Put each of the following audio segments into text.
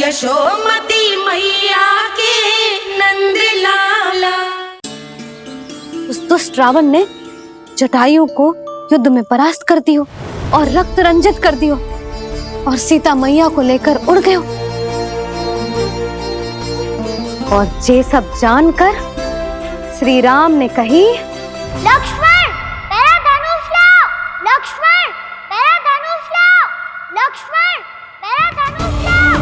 यशोमती मैया के नंद लाला। उस दुष्ट रावण ने जटायु को युद्ध में परास्त कर दियो और रक्त रंजित कर दियो और सीता मैया को लेकर उड़ गयो। और ये सब जानकर श्री राम ने कही, लक्ष्मण मेरा धनुष लाओ, लक्ष्मण मेरा धनुष लाओ, लक्ष्मण मेरा धनुष लाओ।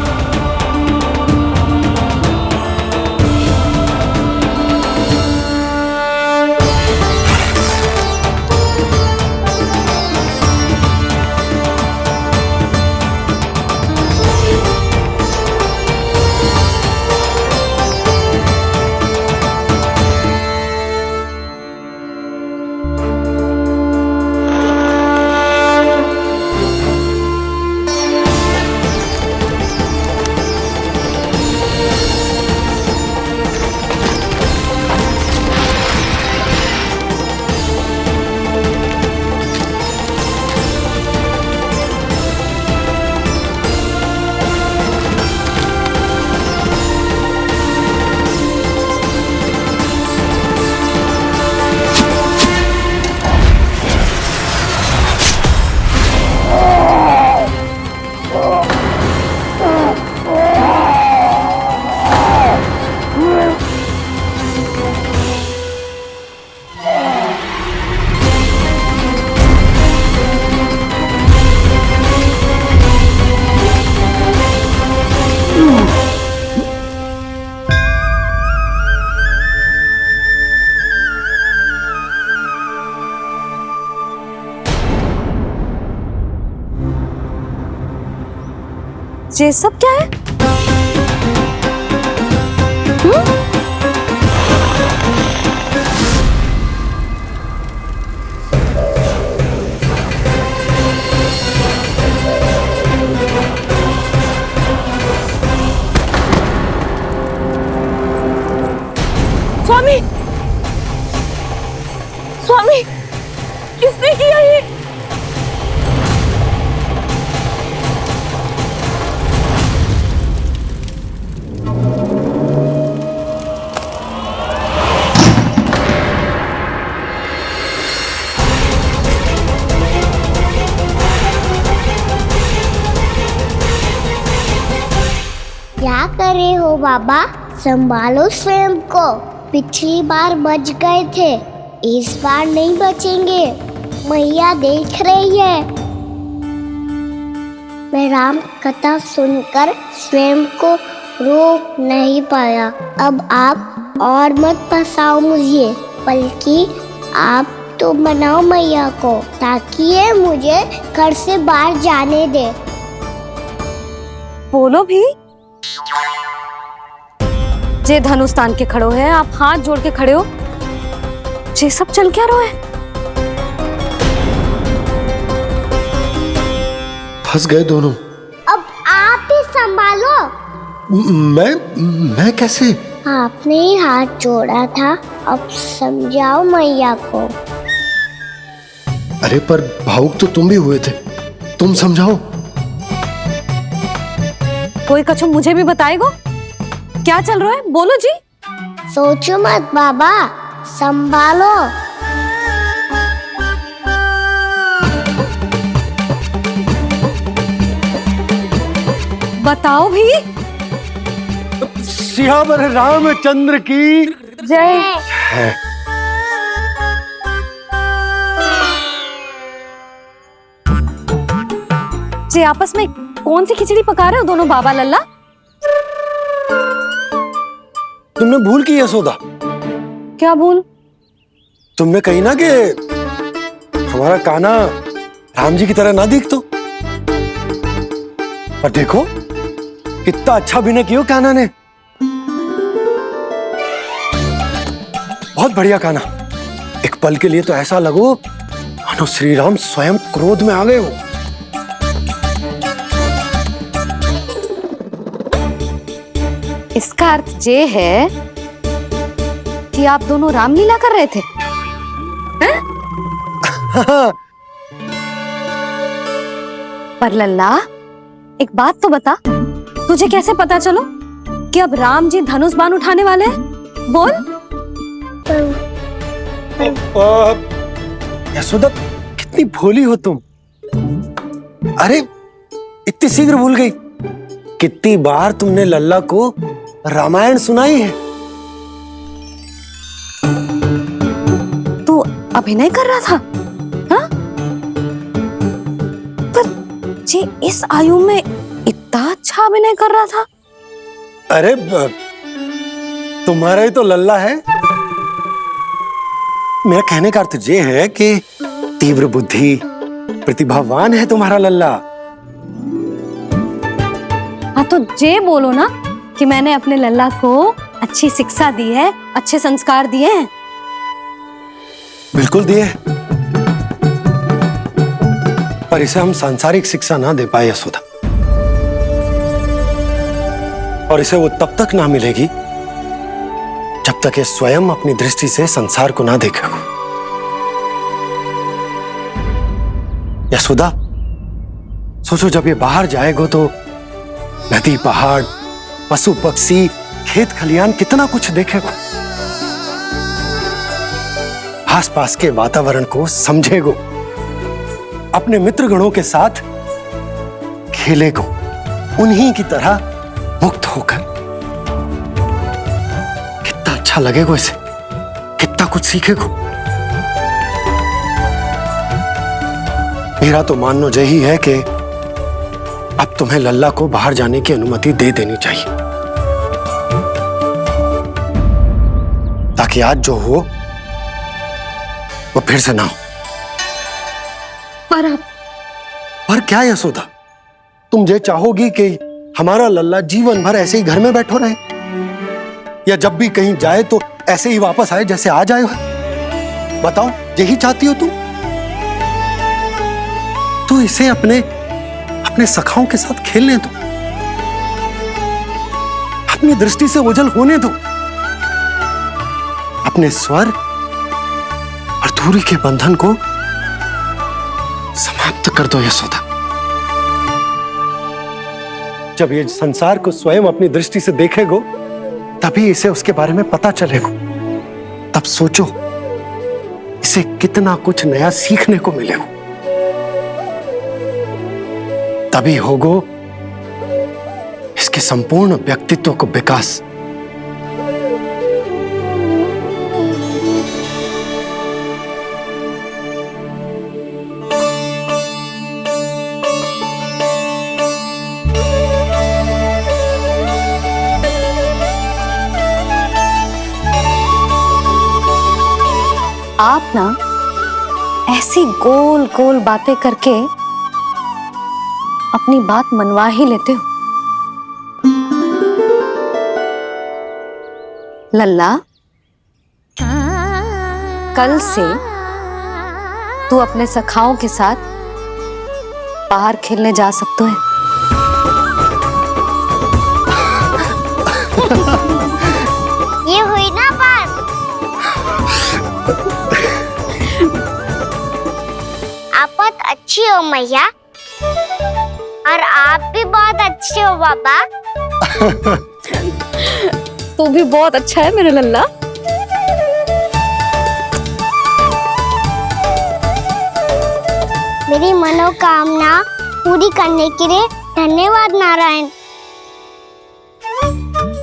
ये सब क्या है? स्वामी, स्वामी, किसने किया ये? क्या कर रहे हो बाबा? संभालो स्वयं को। पिछली बार बच गए थे, इस बार नहीं बचेंगे। मैया देख रही है। मैं राम कथा सुनकर स्वयं को रोक नहीं पाया। अब आप और मत फंसाओ मुझे, बल्कि आप तो मनाओ मैया को, ताकि ये मुझे घर से बाहर जाने दे। बोलो भी। जे धनुष तान के खड़ो है, आप हाथ जोड़ के खड़े हो। ये सब चल क्या रहा है? फंस गए दोनों। अब आप ही संभालो। मैं कैसे? आपने ही हाथ जोड़ा था, अब समझाओ मैया को। अरे पर भावुक तो तुम भी हुए थे, तुम समझाओ। कोई कछु मुझे भी बताएगो? क्या चल रहा है? बोलो जी। सोचो मत बाबा, संभालो। बताओ भी। सियावर रामचंद्र की जय। जी आपस में कौन सी खिचड़ी पका रहे हो दोनों बाबा लल्ला? तुमने भूल की यशोदा? क्या भूल? तुमने कही ना कि हमारा कान्हा राम जी की तरह ना दिख तो। और देखो कितना अच्छा अभिनय किया कान्हा ने। बहुत बढ़िया कान्हा। एक पल के लिए तो ऐसा लगो मानो श्री राम स्वयं क्रोध में आ गए हो। इसका अर्थ ये है कि आप दोनों रामलीला कर रहे थे? पर लल्ला एक बात तो बता, तुझे कैसे पता चलो कि अब राम जी धनुष बाण उठाने वाले हैं? बोल। यशोदा, कितनी भोली हो तुम। अरे इतनी शीघ्र भूल गई। कितनी बार तुमने लल्ला को रामायण सुनाई है। तू अभिनय कर रहा था? हाँ? पर जी इस आयु में इतना अच्छा अभिनय कर रहा था। अरे तुम्हारा ही तो लल्ला है। मेरा कहने का अर्थ ये है कि तीव्र बुद्धि, प्रतिभावान है तुम्हारा लल्ला। हाँ तो ये बोलो ना कि मैंने अपने लल्ला को अच्छी शिक्षा दी है, अच्छे संस्कार दिए हैं। बिल्कुल दिए, पर इसे हम सांसारिक शिक्षा ना दे पाए यशोदा। और इसे वो तब तक ना मिलेगी जब तक ये स्वयं अपनी दृष्टि से संसार को ना देखेगा। यशोदा, सोचो जब ये बाहर जाएगा तो नदी, पहाड़, पशु पक्षी, खेत खलियान कितना कुछ देखेगा। आसपास के वातावरण को समझेगो, अपने मित्रगणों के साथ खेलेगो, उन्हीं की तरह मुक्त होकर। कितना अच्छा लगेगा इसे, कितना कुछ सीखेगो। मेरा तो मानना यही है कि अब तुम्हें लल्ला को बाहर जाने की अनुमति दे देनी चाहिए, ताकि आज जो हो वो फिर से ना हो। पर क्या यशोदा, तुम ये चाहोगी कि हमारा लल्ला जीवन भर ऐसे ही घर में बैठो रहे, या जब भी कहीं जाए तो ऐसे ही वापस आए जैसे आज आए हो? बताओ, यही चाहती हो तुम? तो इसे अपने सखाओं के साथ खेलने दो, अपनी दृष्टि से ओझल होने दो, अपने स्वर और दूरी के बंधन को समाप्त कर दो यशोदा। जब ये संसार को स्वयं अपनी दृष्टि से देखेगो, तभी इसे उसके बारे में पता चलेगा। तब सोचो इसे कितना कुछ नया सीखने को मिलेगा। तभी होगो इसके संपूर्ण व्यक्तित्व को विकास। आप ना ऐसी गोल गोल बातें करके अपनी बात मनवा ही लेते हो। लल्ला, कल से तू अपने सखाओं के साथ बाहर खेलने जा सकते हैं। ये हुई ना बात। आप बहुत अच्छी हो मैया, और आप भी बहुत अच्छे हो बाबा। तू भी बहुत अच्छा है मेरा लल्ला। मेरी मनोकामना पूरी करने के लिए धन्यवाद नारायण।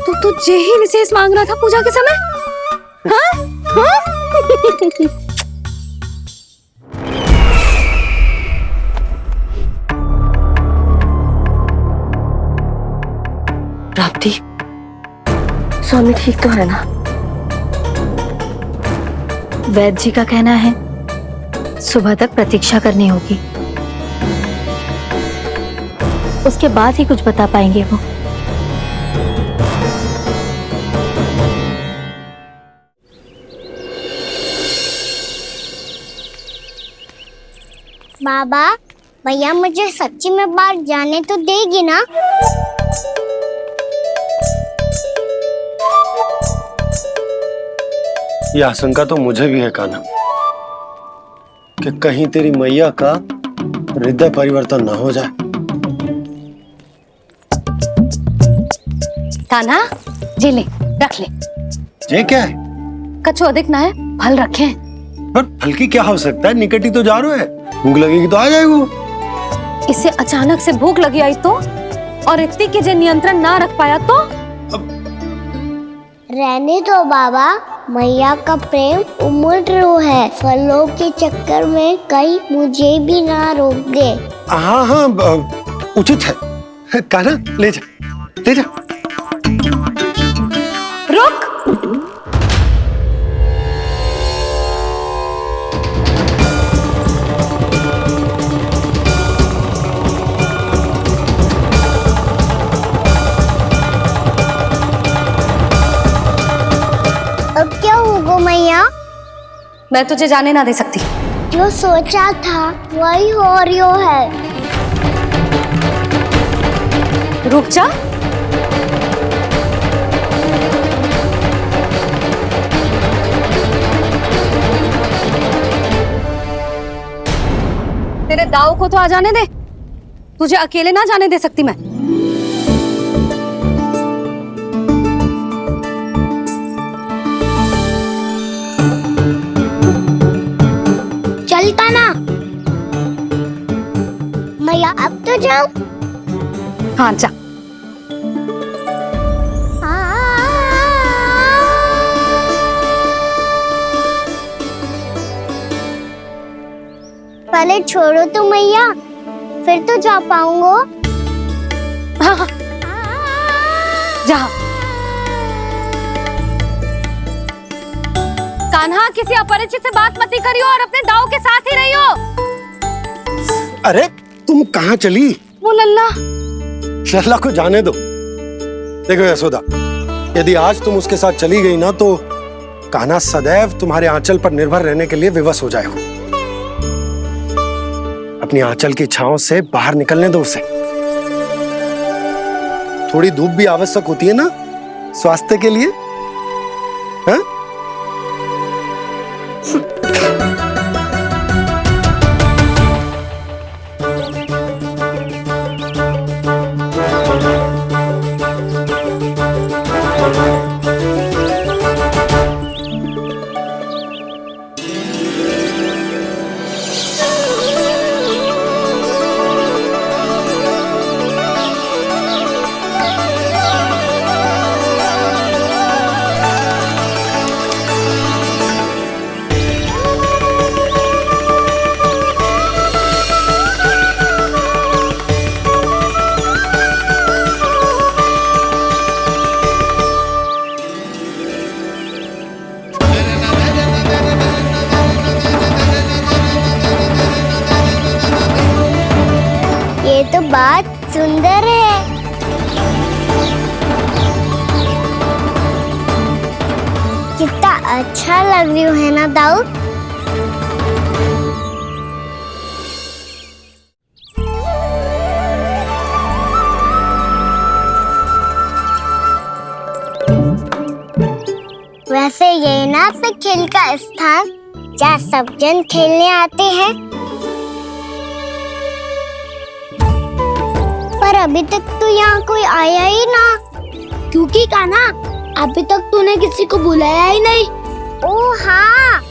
तो तू यही विशेष मांग रहा था पूजा के समय? हाँ? हाँ? प्राप्ति, स्वामी ठीक तो है ना? वैद्य जी का कहना है सुबह तक प्रतीक्षा करनी होगी, उसके बाद ही कुछ बता पाएंगे वो। बाबा, भैया मुझे सच्ची में बाहर जाने तो देगी ना? ये आशंका तो मुझे भी है कान्हा, कि कहीं तेरी मैया का हृदय परिवर्तन ना हो जाए। कान्हा जी ले, रख ले। ये क्या है? कछु अधिक ना है, फल रखे हैं। पर फल की क्या आवश्यकता है? निकट ही तो जा रहे हैं, भूख लगेगी तो आ जाएगा वो। इसे अचानक से भूख लगी आई तो, और इतनी के जे नियंत्रण ना रख पाया तो? रहने दो बाबा, मैया का प्रेम उमड़ है। फलों के चक्कर में कहीं मुझे भी ना रोक दे। हाँ हाँ, उचित है। कान्हा ले जा, ले जा। रुक। अब क्या होगा मैया? मैं तुझे जाने ना दे सकती। जो सोचा था वही हो रही है। रुक जा। तेरे दाव को तो आ जाने दे, तुझे अकेले ना जाने दे सकती मैं। चलता ना मैया, अब तो जाओ। हाँ जा। पहले छोड़ो तो मैया, फिर तो जा पाऊंगा। हाँ हाँ जा। कान्हा, किसी अपरिचित से बात मत करियो और अपने दाव के साथ ही रहियो। अरे तुम कहाँ चली? वो लल्ला। लल्ला को जाने दो। देखो यशोदा, यदि आज तुम उसके साथ चली गई ना तो कान्हा सदैव तुम्हारे आंचल पर निर्भर रहने के लिए विवश हो जाएगा। अपनी आंचल की छांव से बाहर निकलने दो उसे। थोड़ी धूप भी आवश्यक होती है ना स्वास्थ्य के लिए, हाँ? ये तो बात सुंदर है। कितना अच्छा लग रही है ना दाऊ? वैसे ये ना अपने खेल का स्थान जहाँ सब जन खेलने आते हैं, पर अभी तक तो यहाँ कोई आया ही ना। क्योंकि कान्हा, अभी तक तूने किसी को बुलाया ही नहीं। ओह हाँ,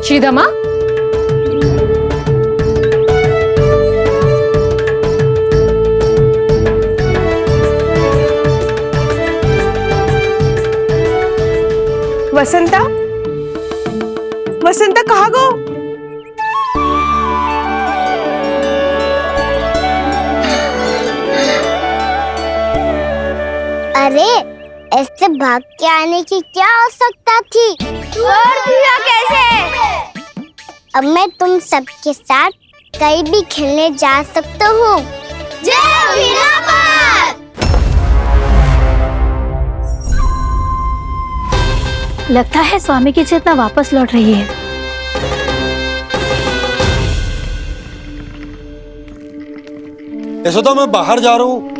श्रीदमा, वसंता, वसंता कहाँ गो? अरे ऐसे भाग के आने की क्या आवश्यकता थी? और दिया कैसे? अब मैं तुम सबके साथ कहीं भी खेलने जा सकता हूँ। जय वीरापाद! लगता है स्वामी की चेतना वापस लौट रही है। यशोदा, मैं बाहर जा रहा हूं।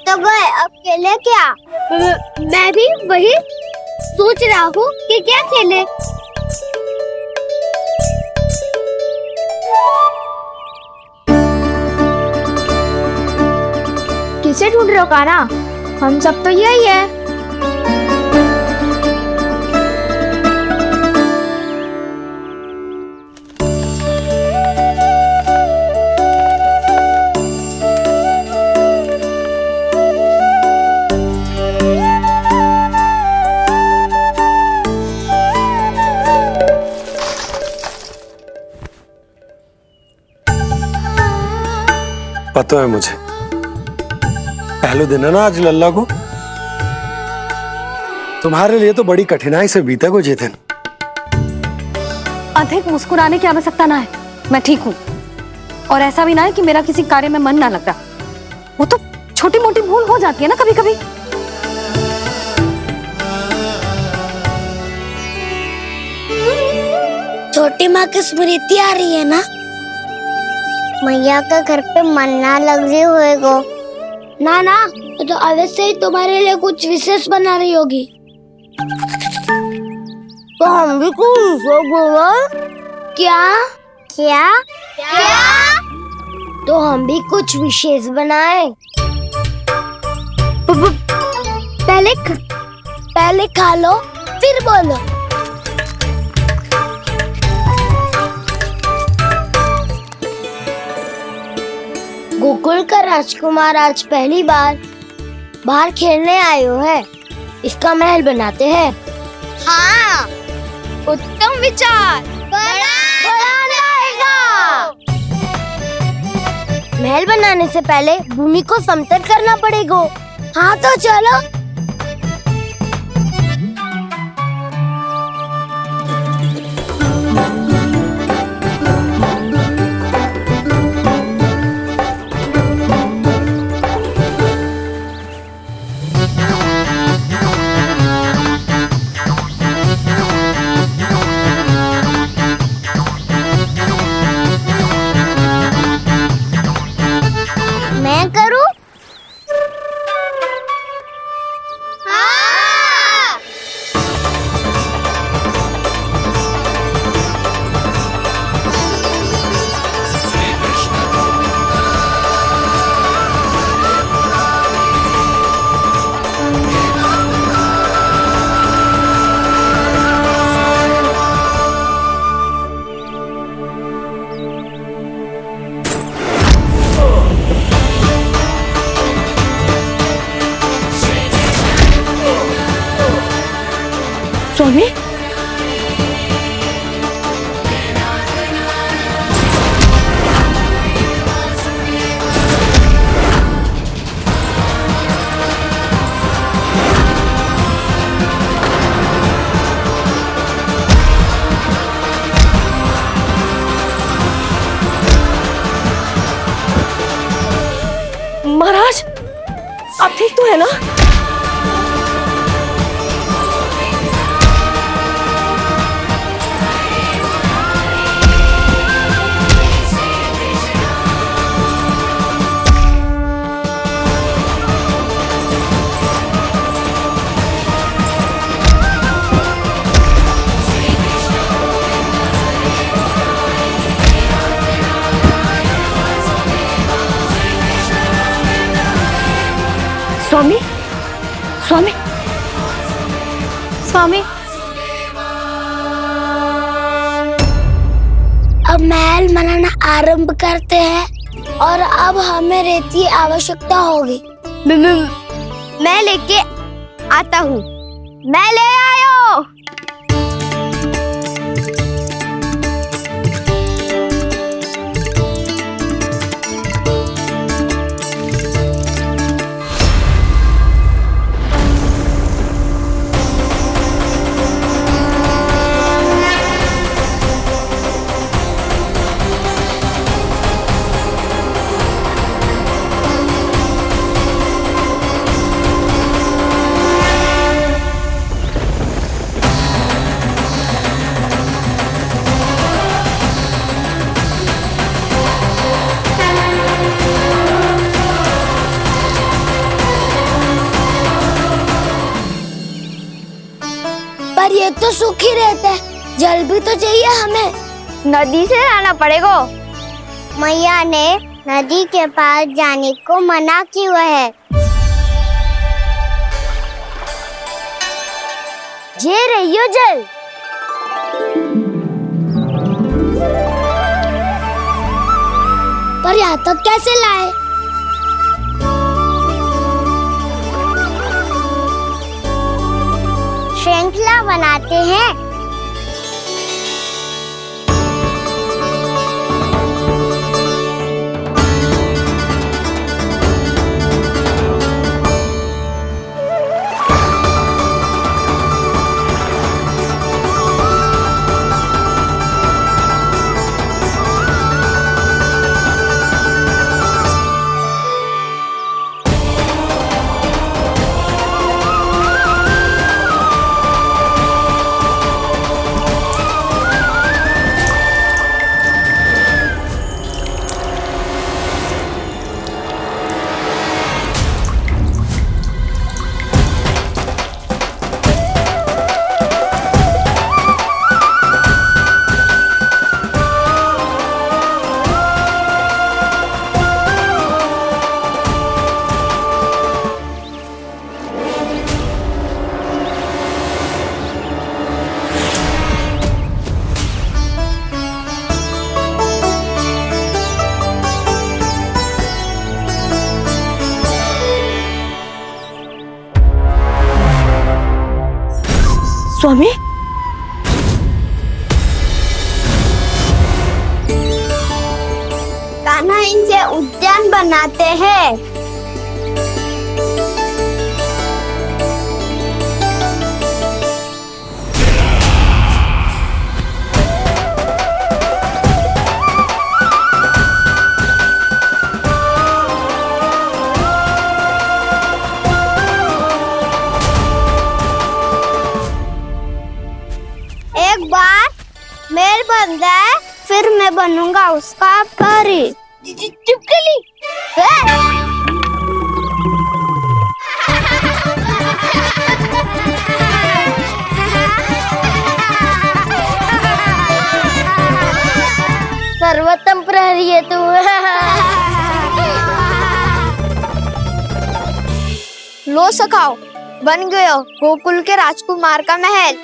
तो गए, अब खेले क्या? मैं भी वही सोच रहा हूँ कि क्या खेले। किसे ढूंढ रहे हो काना? हम सब तो यही है। पता है मुझे, पहले दिन है ना आज लल्ला को। तुम्हारे लिए तो बड़ी कठिनाई से बीता को जितिन। अधिक मुस्कुराने की आवश्यकता ना है, मैं ठीक हूँ। और ऐसा भी ना है कि मेरा किसी कार्य में मन ना लग रहा। वो तो छोटी मोटी भूल हो जाती है ना कभी कभी। छोटी माँ की स्मृति आ रही है ना? मैया का घर पे मन ना लग रही होएगो। ना ना, तो अवश्य ही तुम्हारे लिए कुछ विशेष बना रही होगी। तो हम भी कुछ बोलो। क्या क्या क्या? तो हम भी कुछ विशेष बनाए। पहले खा लो फिर बोलो। गोकुल का राजकुमार आज पहली बार बाहर खेलने आए हो है। इसका महल बनाते हैं। हाँ, उत्तम विचार। बड़ा रहेगा। महल बनाने से पहले भूमि को समतल करना पड़ेगा। हाँ तो चलो। मैं करूं? हाँ। स्वामी, है ना? स्वामी, स्वामी, स्वामी। अब महल बनाना आरंभ करते हैं और अब हमें रेत की आवश्यकता होगी। मैं लेके आता हूँ। मैं ले आयो। पर ये तो सूखी रहता है, जल भी तो चाहिए हमें। नदी से लाना पड़ेगा। मैया ने नदी के पास जाने को मना किया है। ये रहियो जल। पर यहाँ तक कैसे लाए? श्रृंखला बनाते हैं। स्वामी, कान्हा इनसे उद्यान बनाते हैं। एक बार मेल बन जाए फिर मैं बनूंगा उसका परी। चुपकली। सर्वोत्तम प्रहरी है तू। लो सखाओ, बन गयो गोकुल के राजकुमार का महल।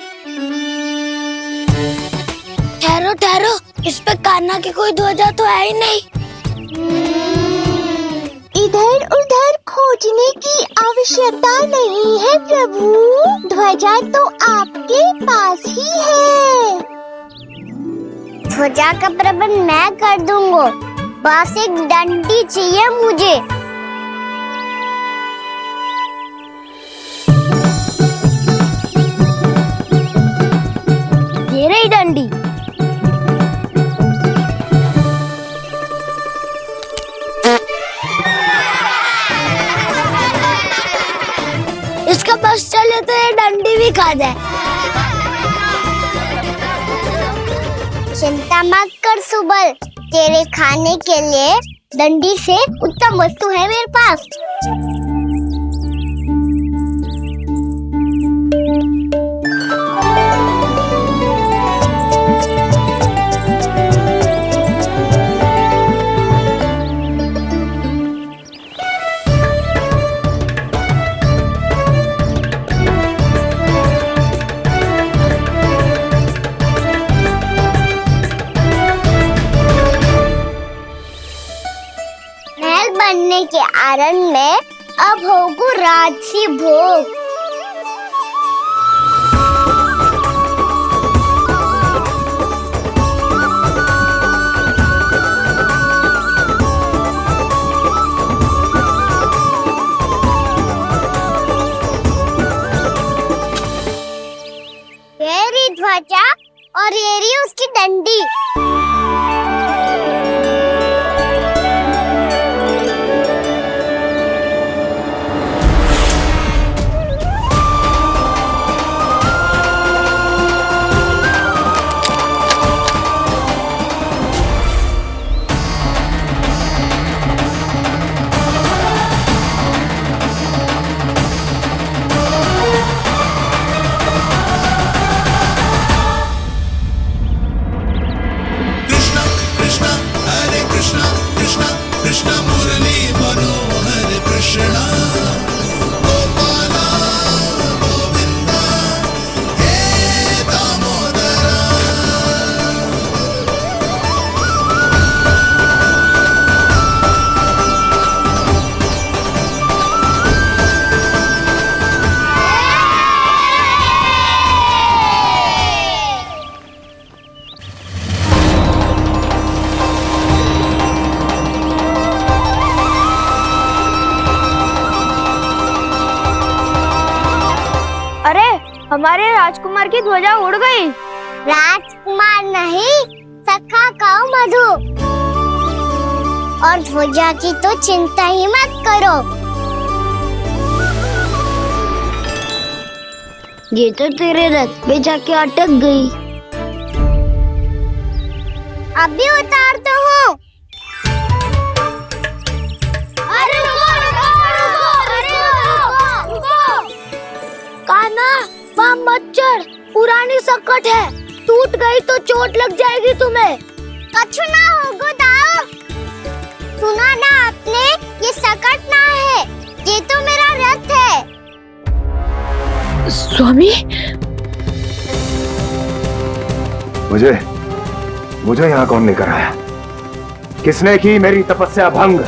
ठहरो ठहरो, इस पे कान्हा की कोई ध्वजा तो है ही नहीं। इधर उधर खोजने की आवश्यकता नहीं है प्रभु, ध्वजा तो आपके पास ही है। ध्वजा का प्रबंध मैं कर दूंगा, बस एक डंडी चाहिए मुझे। ये रही डंडी। भी खा जाए। चिंता मत कर सुबल, तेरे खाने के लिए डंडी से उत्तम वस्तु है मेरे पास। महल बनने के आनंद में अब होगू राजसी भोग। ये रही ध्वजा और ये रही उसकी डंडी। हमारे राजकुमार की ध्वजा उड़ गई। राजकुमार नहीं, सखा कहो मधु। और ध्वजा की तो चिंता ही मत करो। ये तो तेरे रथ पे जाके अटक गई। अभी उतारता हूँ। अरे कान्हा, वहाँ मत चढ़, पुरानी सकट है, टूट गई तो चोट लग जाएगी तुम्हें। कछु ना होगा दाऊ। सुना ना आपने, ये सकट ना है, ये तो मेरा रथ है। स्वामी, मुझे यहाँ कौन लेकर आया? किसने की मेरी तपस्या भंग?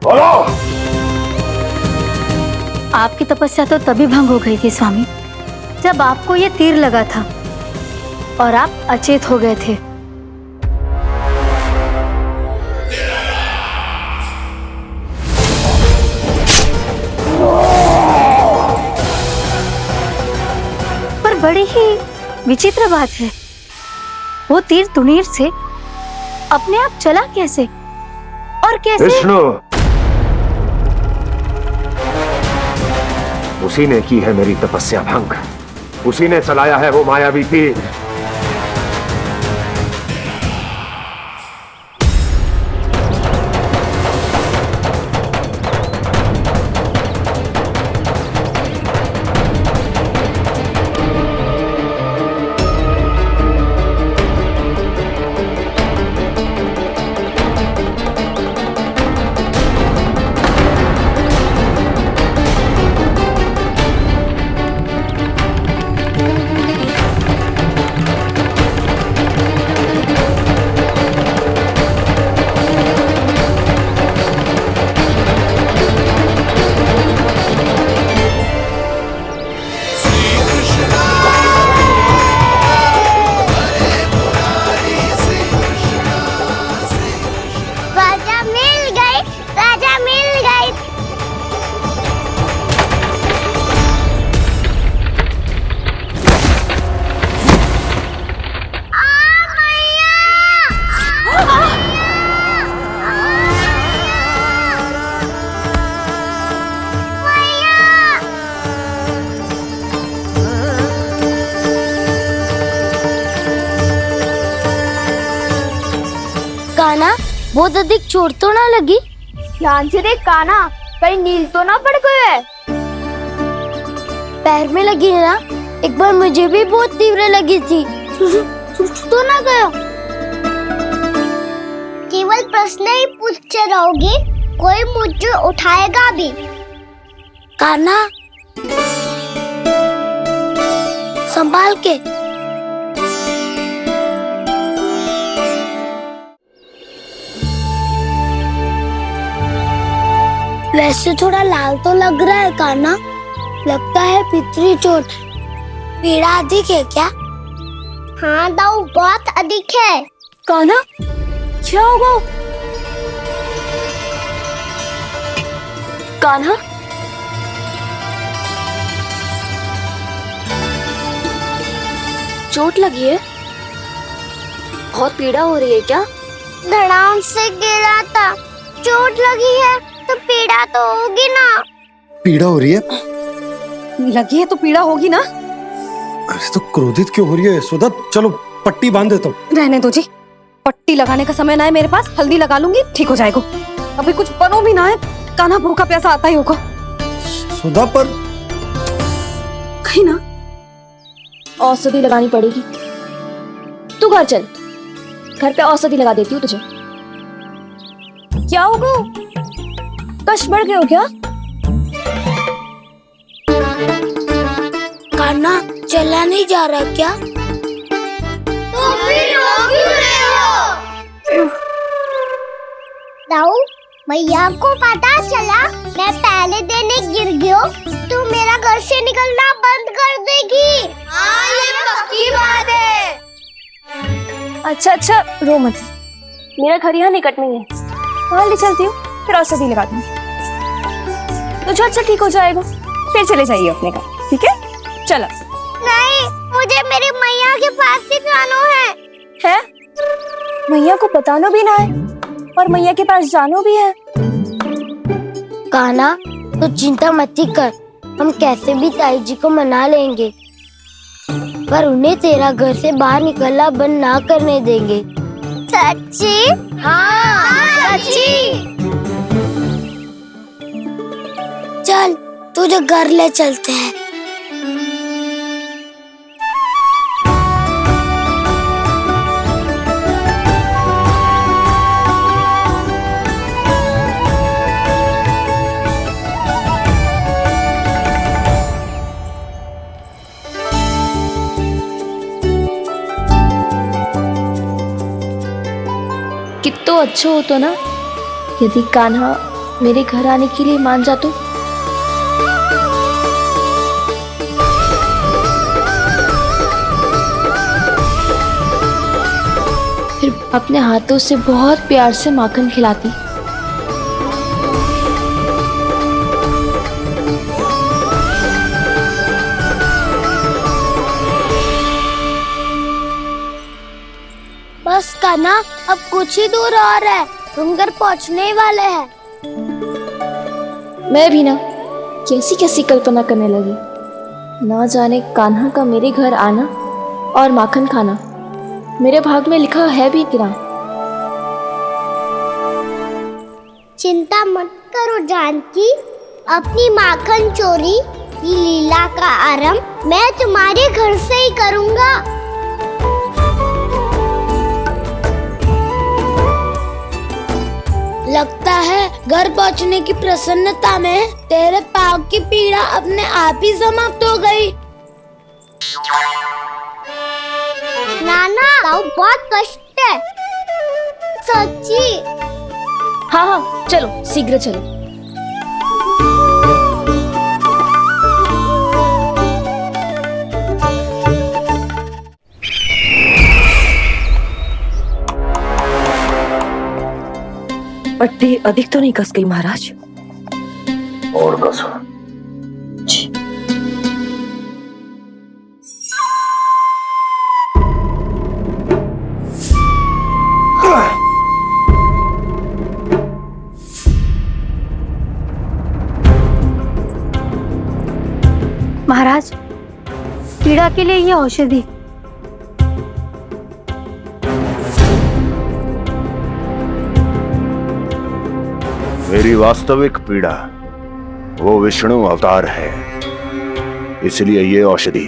बोलो। आपकी तपस्या तो तभी भंग हो गई थी स्वामी, जब आपको ये तीर लगा था और आप अचेत हो गए थे। पर बड़ी ही विचित्र बात है, वो तीर तुनीर से अपने आप चला कैसे और कैसे? विष्णु, उसी ने की है मेरी तपस्या भंग, उसी ने चलाया है वो मायावी तीर। बहुत अधिक चोट तो ना लगी? ध्यान से देख कान्हा, कहीं नील तो ना पड़ गए। पैर में लगी है ना? एक बार मुझे भी बहुत तीव्र लगी थी। सूज तो ना गया? केवल प्रश्न ही पूछते रहोगे, कोई मुझे उठाएगा भी? कान्हा, संभाल के। वैसे थोड़ा लाल तो लग रहा है कान्हा, लगता है पितरी चोट। पीड़ा अधिक है क्या? हाँ दाऊ, बहुत अधिक है। कान्हा, क्या होगा? कान्हा, चोट लगी है? बहुत पीड़ा हो रही है क्या? धड़ाम से गिरा था, चोट लगी है तो पीड़ा तो होगी ना। पीड़ा हो रही है? लगी है तो पीड़ा होगी ना। अरे तो क्रोधित क्यों हो रही है यशोदा? चलो पट्टी बांध देता हूँ। रहने दो जी, पट्टी लगाने का समय ना है मेरे पास, हल्दी लगा लूंगी, ठीक हो जाएगा। अभी कुछ बनो भी ना है, कान्हा भूखा प्यासा आता ही होगा। सुधा पर कहीं ना औषधि लगानी पड़ेगी। तू घर चल, घर पे औषधि लगा देती हूँ तुझे। क्या होगा? कष्ट बढ़ गए हो क्या? कान्हा चला नहीं जा रहा क्या? तो फिर रो क्यों रहे हो? दाऊ, मैया को पता चला मैं पहले दिन ही गिर गया तो मेरा घर से निकलना बंद कर देगी। हाँ, ये पक्की बात है। अच्छा अच्छा, रो मत, मेरा घर यहाँ निकट में है, वहाँ ले चलती हूँ, फिर औषधि लगा दूंगी। तो झट से ठीक हो जाएगा, फिर चले जाइए अपने घर, ठीक है? चलो। नहीं, मुझे मेरी मैया के पास ही जाना है। मैया को बताना भी ना है और मैया के पास जानो भी है। कान्हा, तो चिंता मत ही कर, हम कैसे भी ताई जी को मना लेंगे, पर उन्हें तेरा घर से बाहर निकलना बंद ना करने देंगे। सच्ची? हाँ, सच्ची। चल, तुझे घर ले चलते हैं। कितना अच्छा हो तो ना यदि कान्हा मेरे घर आने के लिए मान जा तो। फिर अपने हाथों से बहुत प्यार से माखन खिलाती। बस कान्हा, अब कुछ ही दूर और है, तुम घर पहुँचने ही वाले हैं। मैं भी ना कैसी कैसी कल्पना करने लगी। ना जाने कान्हा का मेरे घर आना और माखन खाना मेरे भाग में लिखा है भी कि ना। चिंता मत करो जानकी, अपनी माखन चोरी की लीला का आरंभ मैं तुम्हारे घर से ही करूँगा। लगता है घर पहुंचने की प्रसन्नता में तेरे पाँव की पीड़ा अपने आप ही समाप्त हो गई। नाना, पाँव बहुत कष्ट है। सच्ची? हाँ हाँ, चलो शीघ्र चलो। पट्टी अधिक तो नहीं कस गई महाराज? और कसो। महाराज, पीड़ा के लिए ये औषधि। मेरी वास्तविक पीड़ा वो विष्णु अवतार है, इसलिए ये औषधि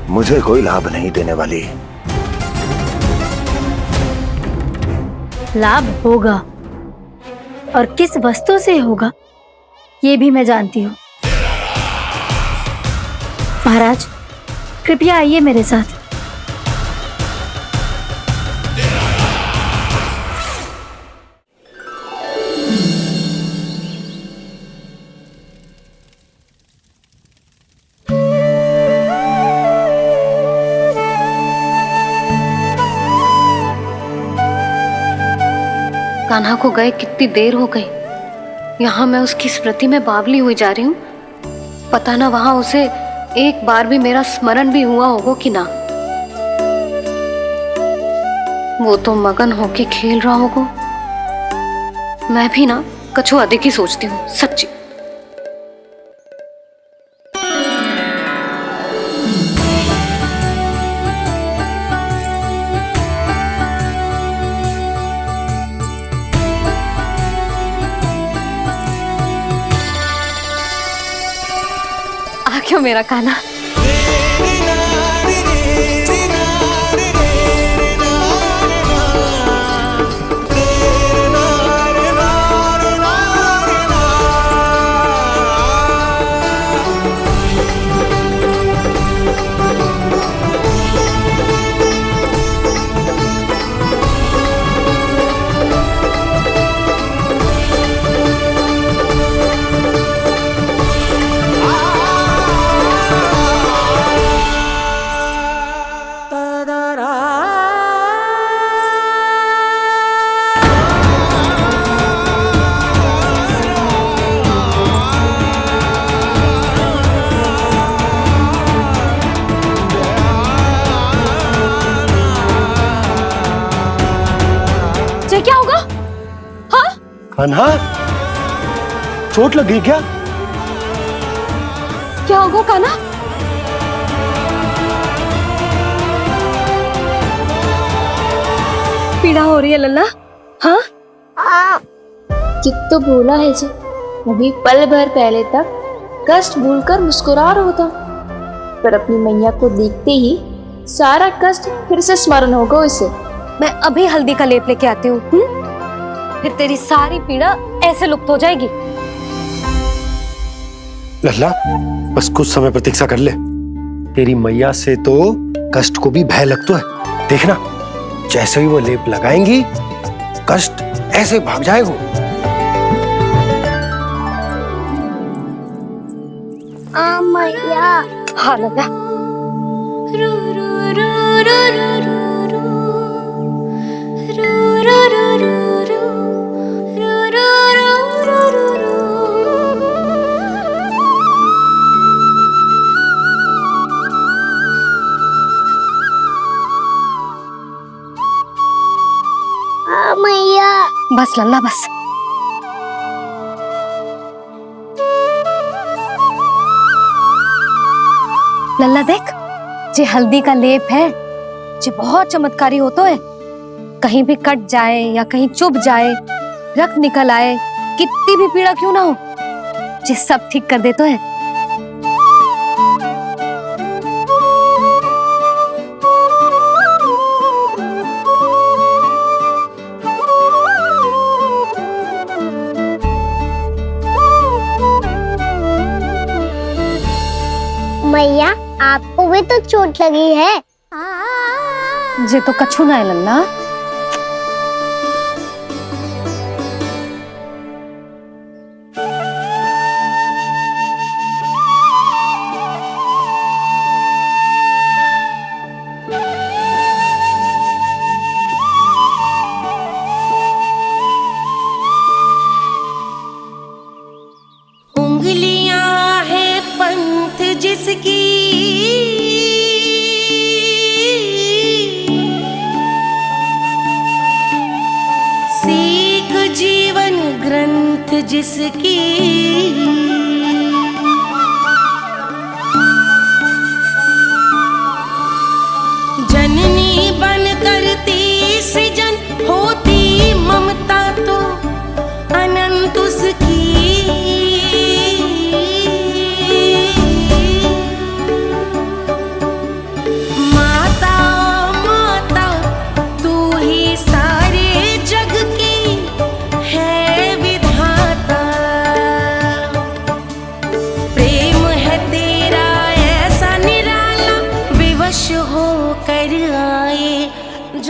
मुझे कोई लाभ नहीं देने वाली। लाभ होगा, और किस वस्तु से होगा ये भी मैं जानती हूँ। महाराज, कृपया आइए मेरे साथ। कान्हा को गए कितनी देर हो गई। यहाँ मैं उसकी स्मृति में बावली हुई जा रही हूँ। पता ना वहां उसे एक बार भी मेरा स्मरण भी हुआ होगा कि ना। वो तो मगन होके खेल रहा होगा। मैं भी ना कछु अधिक ही सोचती हूँ, सच्ची। आ क्यों मेरा कान्हा? क्या होगा? हाँ? कान्हा, चोट लगी क्या? क्या होगा कान्हा? पीड़ा हो रही है लल्ला? हाँ? कित तो भूला है जी, अभी पल भर पहले तक कष्ट भूलकर मुस्कुरा रहा था, पर अपनी मैया को देखते ही सारा कष्ट फिर से स्मरण होगा उसे। मैं अभी हल्दी का लेप लेके आती हूँ, फिर तेरी सारी पीड़ा ऐसे लुप्त हो जाएगी। लल्ला, बस कुछ समय प्रतीक्षा कर ले। तेरी मैया से तो कष्ट को भी भय लगता है। देखना, जैसे ही वो लेप लगाएंगी, कष्ट ऐसे भाग जाएगा। मैया। हाँ लल्ला। मैया। बस लल्ला बस। लल्ला देख, जे हल्दी का लेप है, जे बहुत चमत्कारी होता है। कहीं भी कट जाए या कहीं चुभ जाए, रक्त निकल आए, कितनी भी पीड़ा क्यों ना हो, जे सब ठीक कर देता है। मैया, आपको भी तो चोट लगी है। जे तो कछु ना है लल्ला। उंगलियां है पंथ जिसकी, सीख जीवन ग्रंथ जिसकी, जननी बन करती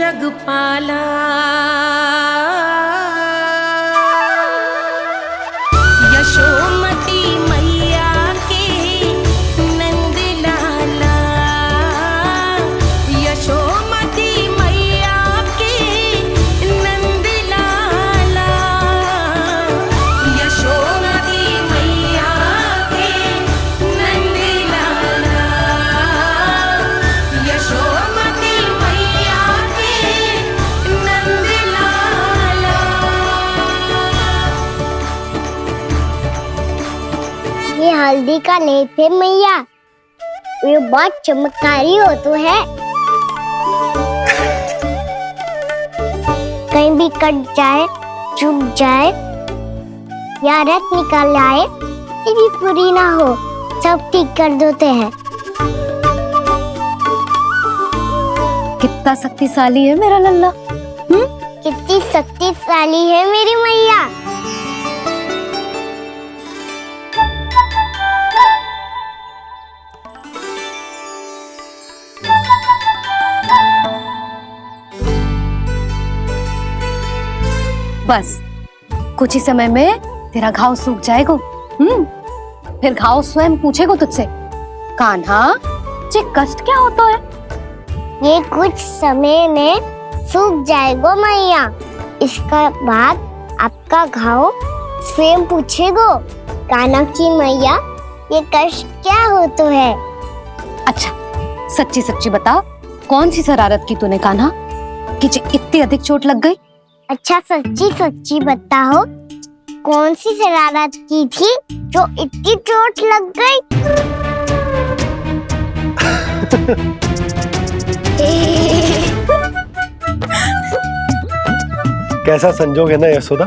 जग पाला। यशोमती मैया के नंद लाला, यशोमती मैया के नंद लाला, यशोमती मैया के नंद लाला, यशोमती मैया के नंद लाला। ये हल्दी का लेप है मैया, ये बहुत चमत्कारी हो तो है। कहीं भी कट जाए, चुभ जाए या रक्त निकल आए, ये भी पूरी ना हो, सब ठीक कर देते हैं। कितना शक्तिशाली है मेरा लल्ला। कितनी शक्तिशाली है मेरी मैया। बस कुछ ही समय में तेरा घाव सूख जाएगा। फिर घाव स्वयं पूछेगा तुझसे, कान्हा ये कष्ट क्या होता है? ये कुछ समय में सूख जाएगा मैया। इसका बाद आपका घाव स्वयं पूछेगो, कान्हा मैया ये कष्ट क्या होता है। अच्छा सच्ची सच्ची बता, कौन सी शरारत की तूने कान्हा कि इतनी अधिक चोट लग गई? अच्छा सच्ची सच्ची बताओ, कौन सी शरारत की थी जो इतनी चोट लग गई? कैसा संजोग है ना यशोदा,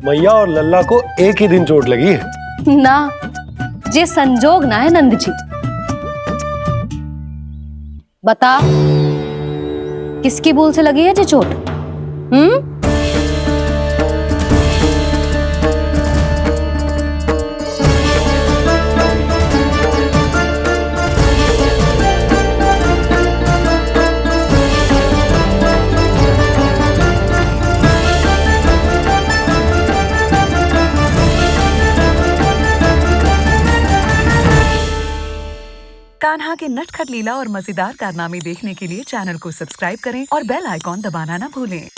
मैया और लल्ला को एक ही दिन चोट लगी है। ना ये संजोग ना है नंद जी। बता किसकी भूल से लगी है ये चोट? कान्हा के नटखट लीला और मजेदार कारनामे देखने के लिए चैनल को सब्सक्राइब करें और बेल आइकॉन दबाना ना भूलें।